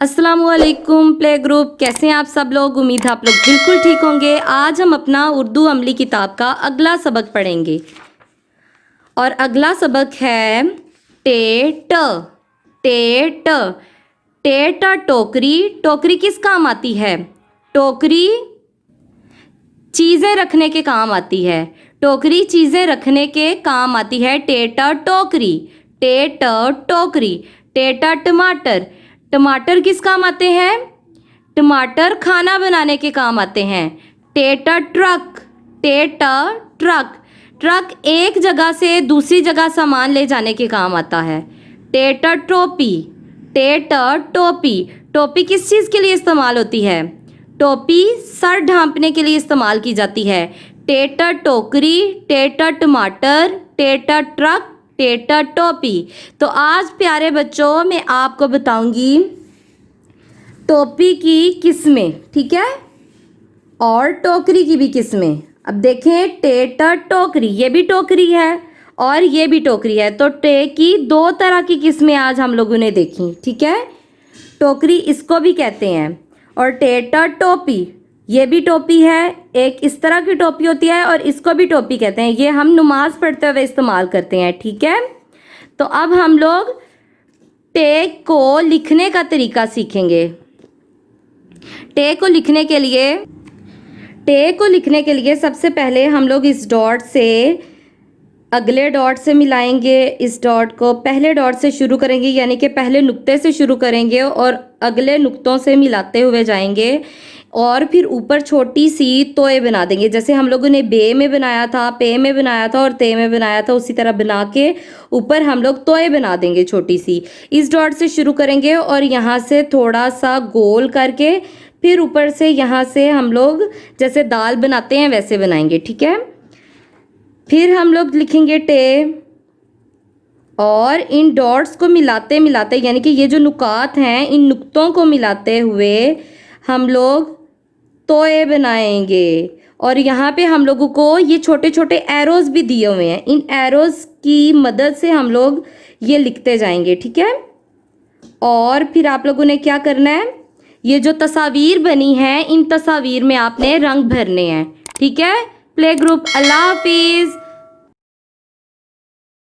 अस्सलामुअलैकुम play group, कैसे हैं आप सब लोग। उम्मीद है आप लोग बिल्कुल ठीक होंगे। आज हम अपना उर्दू अमली किताब का अगला सबक पढ़ेंगे और अगला सबक है टेट। टेट टेट टोकरी। टोकरी किस काम आती है? टोकरी चीज़ें रखने के काम आती है। टोकरी चीज़ें रखने के काम आती है। टेट टोकरी। टेट टोकरी। टेट टमाटर। टमाटर किस काम आते हैं? टमाटर खाना बनाने के काम आते हैं। टेट ट्रक। टेट ट्रक। ट्रक एक जगह से दूसरी जगह सामान ले जाने के काम आता है। टेट टोपी। टेट टोपी। टोपी किस चीज़ के लिए इस्तेमाल होती है? टोपी सर ढांपने के लिए इस्तेमाल की जाती है। टेट टोकरी। टेट टमाटर। TET truck. टेट टोपी। तो आज प्यारे बच्चों मैं आपको बताऊंगी टोपी की किस्में, ठीक है, और टोकरी की भी किस्में। अब देखें, टेट टोकरी, ये भी टोकरी है और ये भी टोकरी है। तो टे की दो तरह की किस्में आज हम लोगों ने देखी, ठीक है। टोकरी इसको भी कहते हैं और टेट टोपी, ये भी टोपी है। एक इस तरह की टोपी होती है और इसको भी टोपी कहते हैं। ये हम नमाज पढ़ते हुए इस्तेमाल करते हैं, ठीक है। तो अब हम लोग टे को लिखने का तरीका सीखेंगे। टे को लिखने के लिए सबसे पहले हम लोग इस डॉट से अगले डॉट से मिलाएंगे। इस डॉट को पहले डॉट से शुरू करेंगे, यानी कि पहले नुक्ते से शुरू करेंगे और अगले नुक्तों से मिलाते हुए जाएंगे और फिर ऊपर छोटी सी तोए बना देंगे। जैसे हम लोगों ने बे में बनाया था, पे में बनाया था और ते में बनाया था, उसी तरह बना के ऊपर हम लोग तोए बना देंगे छोटी सी। इस डॉट से शुरू करेंगे और यहाँ से थोड़ा सा गोल करके फिर ऊपर से यहाँ से हम लोग जैसे दाल बनाते हैं वैसे बनाएंगे, ठीक है। फिर हम लोग लिखेंगे टे और इन डॉट्स को मिलाते मिलाते, यानी कि ये जो नुकात हैं इन नुक्तों को मिलाते हुए हम लोग तोए बनाएंगे। और यहाँ पे हम लोगों को ये छोटे छोटे एरोज़ भी दिए हुए हैं। इन एरोज़ की मदद से हम लोग ये लिखते जाएंगे, ठीक है। और फिर आप लोगों ने क्या करना है, ये जो तस्वीर बनी है इन तस्वीर में आपने रंग भरने हैं, ठीक है। प्ले ग्रुप, अल्लाह हाफिज़।